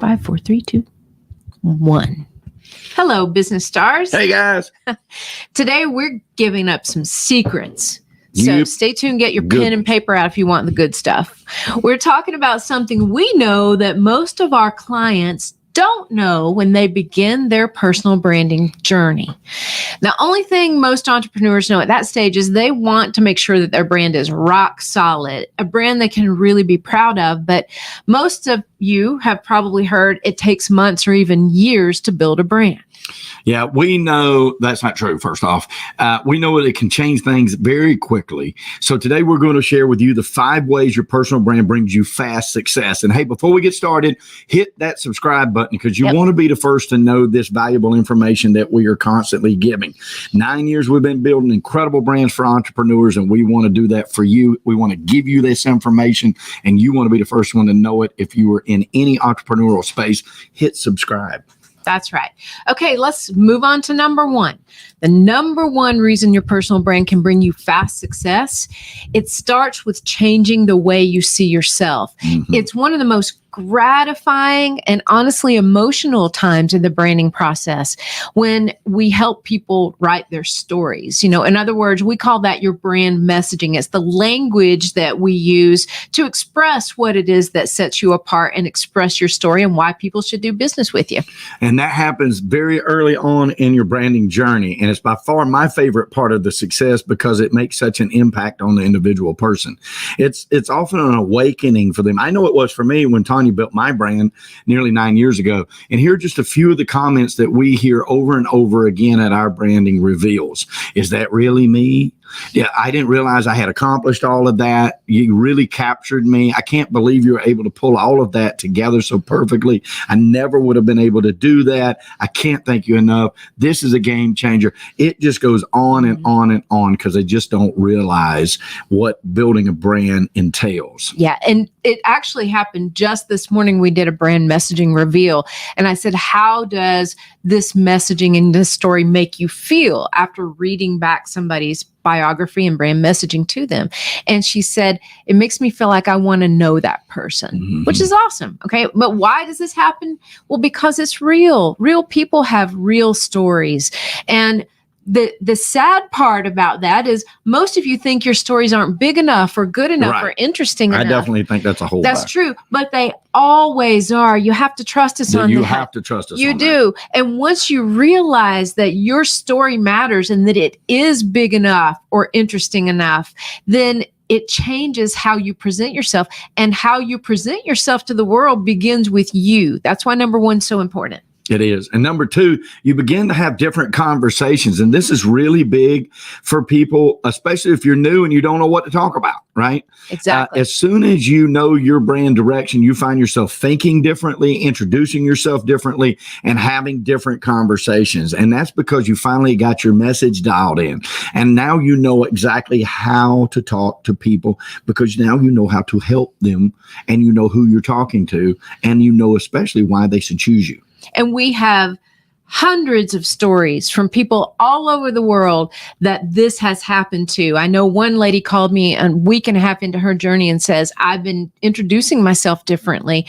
5, 4, 3, 2, 1. Hello, business stars. Hey, guys. Today, we're giving up some secrets. So stay tuned, get your pen and paper out if you want the good stuff. We're talking about something we know that most of our clients don't know when they begin their personal branding journey. The only thing most entrepreneurs know at that stage is they want to make sure that their brand is rock solid, a brand they can really be proud of. But most of you have probably heard it takes months or even years to build a brand. Yeah, we know that's not true, first off. We know that it can change things very quickly. So today we're going to share with you the 5 ways your personal brand brings you fast success. And hey, before we get started, hit that subscribe button because you want to be the first to know this valuable information that we are constantly giving. 9 years we've been building incredible brands for entrepreneurs, and we want to do that for you. We want to give you this information, and you want to be the first one to know it. If you are in any entrepreneurial space, hit subscribe. That's right. Okay, let's move on to number 1. The number 1 reason your personal brand can bring you fast success, it starts with changing the way you see yourself. Mm-hmm. It's one of the most gratifying and honestly emotional times in the branding process when we help people write their stories. In other words, we call that your brand messaging. It's the language that we use to express what it is that sets you apart and express your story and why people should do business with you. And that happens very early on in your branding journey. And it's by far my favorite part of the success because it makes such an impact on the individual person. It's often an awakening for them. I know it was for me when Tanya built my brand nearly 9 years ago. And here are just a few of the comments that we hear over and over again at our branding reveals. Is that really me? Yeah, I didn't realize I had accomplished all of that. You really captured me. I can't believe you were able to pull all of that together so perfectly. I never would have been able to do that. I can't thank you enough. This is a game changer. It just goes on and on and on because they just don't realize what building a brand entails. Yeah, and it actually happened just this morning. We did a brand messaging reveal, and I said, how does this messaging and this story make you feel after reading back somebody's biography and brand messaging to them? And she said, it makes me feel like I want to know that person, which is awesome. Okay. But why does this happen? Well, because it's real. Real people have real stories. And the sad part about that is most of you think your stories aren't big enough or good enough or interesting enough. I definitely think that's a whole That's true, but they always are. You have to trust us on that. You have to trust us on that. You do. And once you realize that your story matters and that it is big enough or interesting enough, then it changes how you present yourself, and how you present yourself to the world begins with you. That's why number 1 is so important. It is. And number 2, you begin to have different conversations. And this is really big for people, especially if you're new and you don't know what to talk about, right? Exactly. As soon as you know your brand direction, you find yourself thinking differently, introducing yourself differently, and having different conversations. And that's because you finally got your message dialed in. And now you know exactly how to talk to people because now you know how to help them, and you know who you're talking to, and you know especially why they should choose you. And we have hundreds of stories from people all over the world that this has happened to. I know one lady called me a week and a half into her journey and says, I've been introducing myself differently.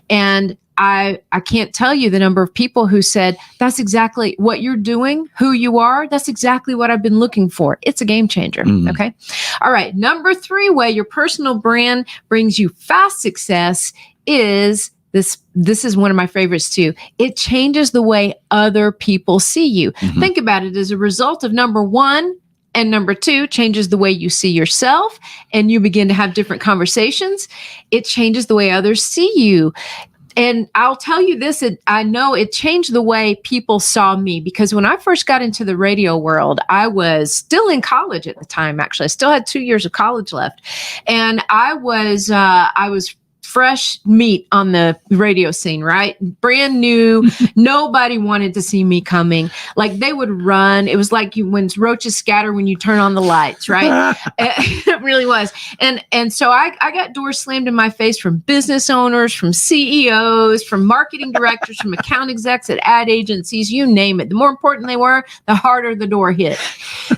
And I can't tell you the number of people who said, that's exactly what you're doing, who you are. That's exactly what I've been looking for. It's a game changer. Okay. All right. Number 3 way your personal brand brings you fast success is this is one of my favorites too. It changes the way other people see you. Think about it as a result of number 1 and number 2 changes the way you see yourself, and you begin to have different conversations. It changes the way others see you. And I'll tell you this, I know it changed the way people saw me, because when I first got into the radio world, I was still in college at the time. Actually, I still had 2 years of college left. And I was fresh meat on the radio scene, right? Brand new. Nobody wanted to see me coming. Like they would run. It was like when roaches scatter when you turn on the lights, right? It really was. And so I got doors slammed in my face from business owners, from CEOs, from marketing directors, from account execs at ad agencies, you name it. The more important they were, the harder the door hit.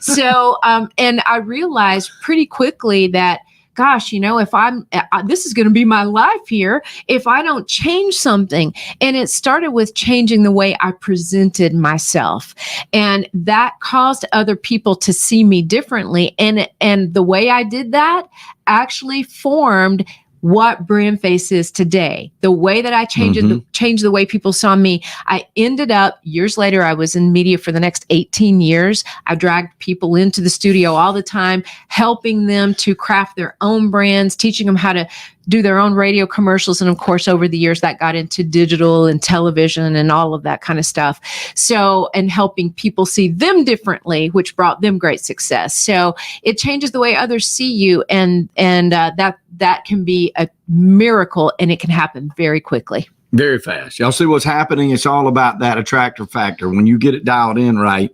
So, and I realized pretty quickly that gosh, if this is going to be my life here if I don't change something. And it started with changing the way I presented myself. And that caused other people to see me differently. And the way I did that actually formed what Brand Face is today. The way that I changed the way people saw me. I ended up, years later, I was in media for the next 18 years. I dragged people into the studio all the time, helping them to craft their own brands, teaching them how to do their own radio commercials. And of course, over the years, that got into digital and television and all of that kind of stuff. So, and helping people see them differently, which brought them great success. So it changes the way others see you. And that can be a miracle, and it can happen very quickly. Very fast. Y'all see what's happening? It's all about that attractor factor. When you get it dialed in right,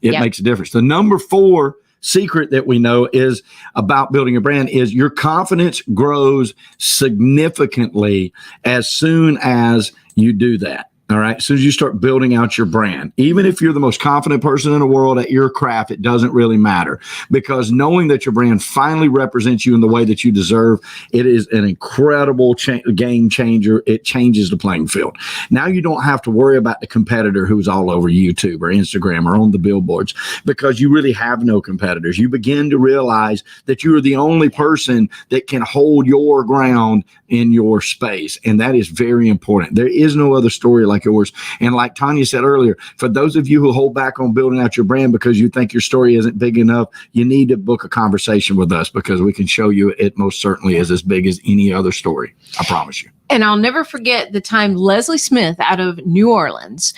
it makes a difference. The number 4 secret that we know is about building a brand is your confidence grows significantly as soon as you do that. All right. As soon as you start building out your brand, even if you're the most confident person in the world at your craft, it doesn't really matter, because knowing that your brand finally represents you in the way that you deserve, it is an incredible game changer. It changes the playing field. Now you don't have to worry about the competitor who's all over YouTube or Instagram or on the billboards, because you really have no competitors. You begin to realize that you are the only person that can hold your ground in your space. And that is very important. There is no other story like yours. And like Tanya said earlier, for those of you who hold back on building out your brand because you think your story isn't big enough, you need to book a conversation with us, because we can show you it most certainly is as big as any other story. I promise you. And I'll never forget the time Leslie Smith out of New Orleans,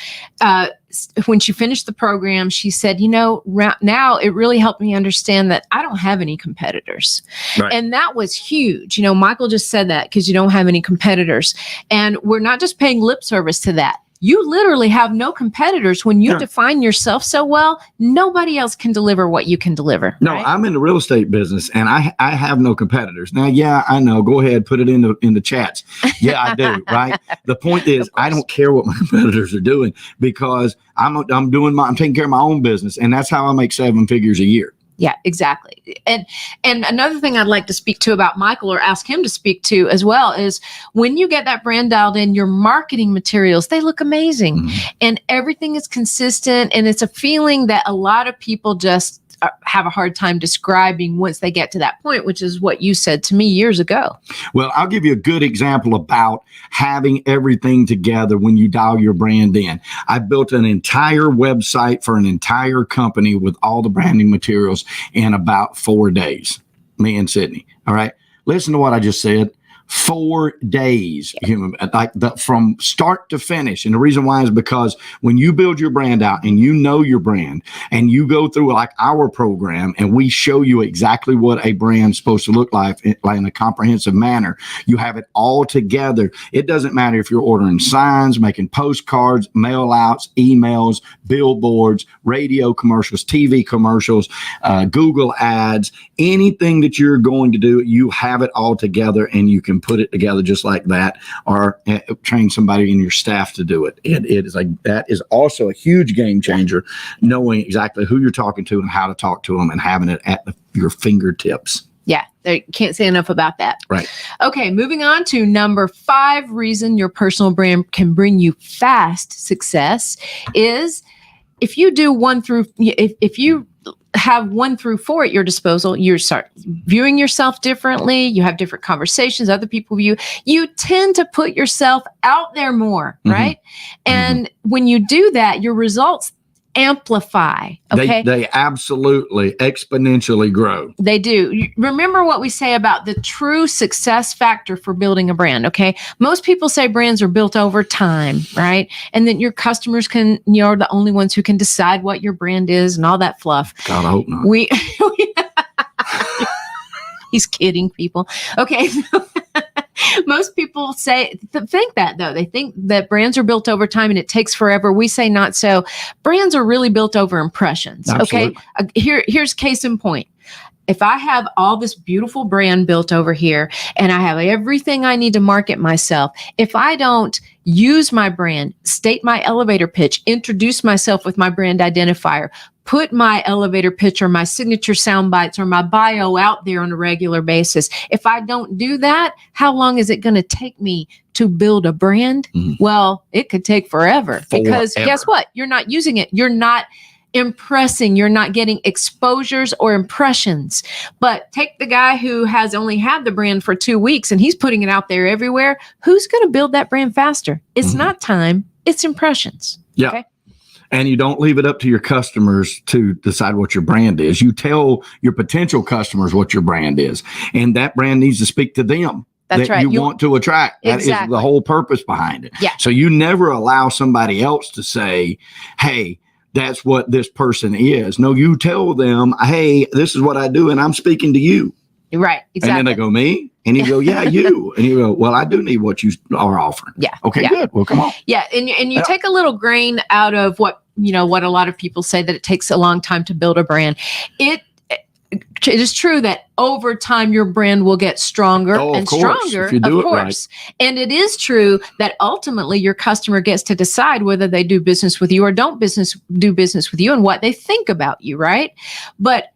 when she finished the program, she said, now it really helped me understand that I don't have any competitors. Right. And that was huge. Michael just said that, because you don't have any competitors. And we're not just paying lip service to that. You literally have no competitors. When you define yourself so well, nobody else can deliver what you can deliver. No, right? I'm in the real estate business, and I have no competitors. Now, yeah, I know. Go ahead, put it in the chats. Yeah, I do. Right. The point is, I don't care what my competitors are doing, because I'm taking care of my own business, and that's how I make 7 figures a year. Yeah, exactly. And another thing I'd like to speak to about Michael, or ask him to speak to as well, is when you get that brand dialed in, your marketing materials, they look amazing, and everything is consistent. And it's a feeling that a lot of people just have a hard time describing once they get to that point, which is what you said to me years ago. Well, I'll give you a good example about having everything together when you dial your brand in. I built an entire website for an entire company with all the branding materials in about 4 days, me and Sydney. All right. Listen to what I just said. 4 days, from start to finish. And the reason why is because when you build your brand out and you know your brand, and you go through like our program and we show you exactly what a brand's supposed to look like in a comprehensive manner, you have it all together. It doesn't matter if you're ordering signs, making postcards, mail outs, emails, billboards, radio commercials, TV commercials, Google ads, anything that you're going to do, you have it all together, and you can put it together just like that, or train somebody in your staff to do it. And it is that is also a huge game changer, knowing exactly who you're talking to and how to talk to them, and having it at your fingertips. Yeah, can't say enough about that. Right. Okay, moving on to number 5 reason your personal brand can bring you fast success is if you do if you have 1 through 4 at your disposal, you start viewing yourself differently. You have different conversations, other people view. You tend to put yourself out there more, right? And when you do that, your results amplify. Okay. They absolutely exponentially grow. They do. Remember what we say about the true success factor for building a brand. Okay. Most people say brands are built over time, right? And that your customers are the only ones who can decide what your brand is and all that fluff. God, I hope not. He's kidding people. Okay. Most people think that, though. They think that brands are built over time and it takes forever. We say not so. Brands are really built over impressions. Absolutely. Okay. Here's case in point. If I have all this beautiful brand built over here and I have everything I need to market myself, if I don't use my brand, state my elevator pitch, introduce myself with my brand identifier, put my elevator pitch or my signature sound bites or my bio out there on a regular basis. If I don't do that, how long is it going to take me to build a brand? Well, it could take forever because guess what? You're not using it. You're not impressing. You're not getting exposures or impressions. But take the guy who has only had the brand for 2 weeks and he's putting it out there everywhere. Who's going to build that brand faster? It's not time. It's impressions. Yeah. Okay? And you don't leave it up to your customers to decide what your brand is. You tell your potential customers what your brand is, and that brand needs to speak to them. That's right. You want to attract. That is the whole purpose behind it. Yeah. So you never allow somebody else to say, hey, that's what this person is. No, you tell them, hey, this is what I do, and I'm speaking to you. Right. Exactly. And then they go, me? And you go, yeah, you. And you go, well, I do need what you are offering. Yeah. Okay, good. Well, come on. Yeah. And you take a little grain out of what a lot of people say, that it takes a long time to build a brand. It is true that over time your brand will get stronger and stronger, if you do of course. Right. And it is true that ultimately your customer gets to decide whether they do business with you or don't do business with you and what they think about you, right? But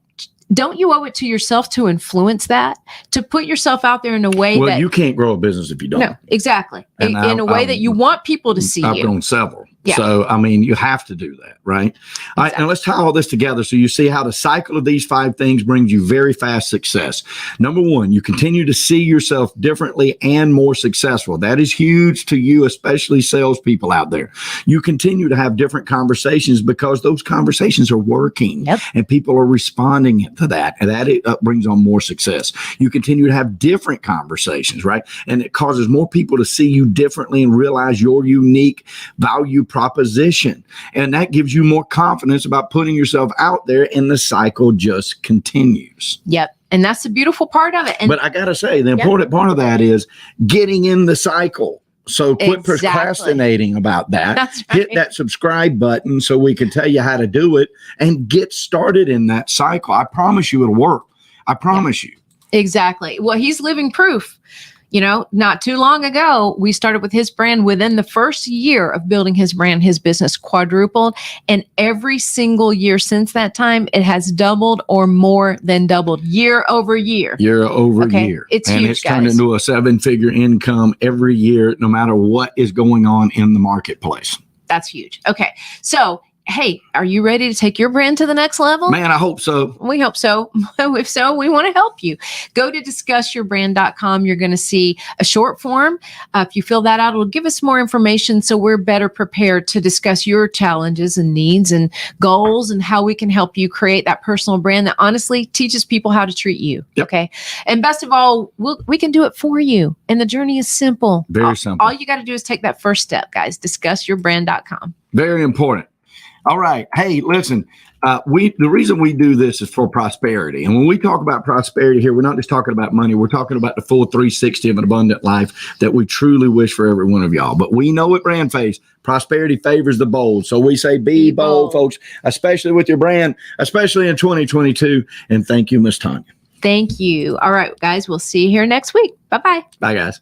don't you owe it to yourself to influence that, to put yourself out there in a way that you can't grow a business if you don't. No, exactly. In a way that you want people to see I've you. grown several. Yeah. So, I mean, you have to do that, right? Exactly. All right, and let's tie all this together so you see how the cycle of these 5 things brings you very fast success. Number 1, you continue to see yourself differently and more successful. That is huge to you, especially salespeople out there. You continue to have different conversations because those conversations are working and people are responding to that. And that brings on more success. You continue to have different conversations, right? And it causes more people to see you differently and realize your unique value proposition. And that gives you more confidence about putting yourself out there, and the cycle just continues. Yep. And that's the beautiful part of it. But I got to say, the important part of that is getting in the cycle. So quit procrastinating about that. That's right. Hit that subscribe button so we can tell you how to do it and get started in that cycle. I promise you it'll work. I promise you. Exactly. Well, he's living proof. Not too long ago, we started with his brand. Within the first year of building his brand, his business quadrupled. And every single year since that time, it has doubled or more than doubled year over year. Year over year. It's and huge, it's turned into a 7-figure income every year, no matter what is going on in the marketplace. That's huge. Okay. So, hey, are you ready to take your brand to the next level? Man, I hope so. We hope so. If so, we want to help you. Go to discussyourbrand.com. You're going to see a short form. If you fill that out, it'll give us more information so we're better prepared to discuss your challenges and needs and goals and how we can help you create that personal brand that honestly teaches people how to treat you. Yep. Okay. And best of all, we can do it for you. And the journey is simple. Very simple. All you got to do is take that first step, guys. Discussyourbrand.com. Very important. All right. Hey, listen, the reason we do this is for prosperity. And when we talk about prosperity here, we're not just talking about money. We're talking about the full 360 of an abundant life that we truly wish for every one of y'all. But we know at BrandFace, prosperity favors the bold. So we say be bold, folks, especially with your brand, especially in 2022. And thank you, Miss Tanya. Thank you. All right, guys, we'll see you here next week. Bye-bye. Bye, guys.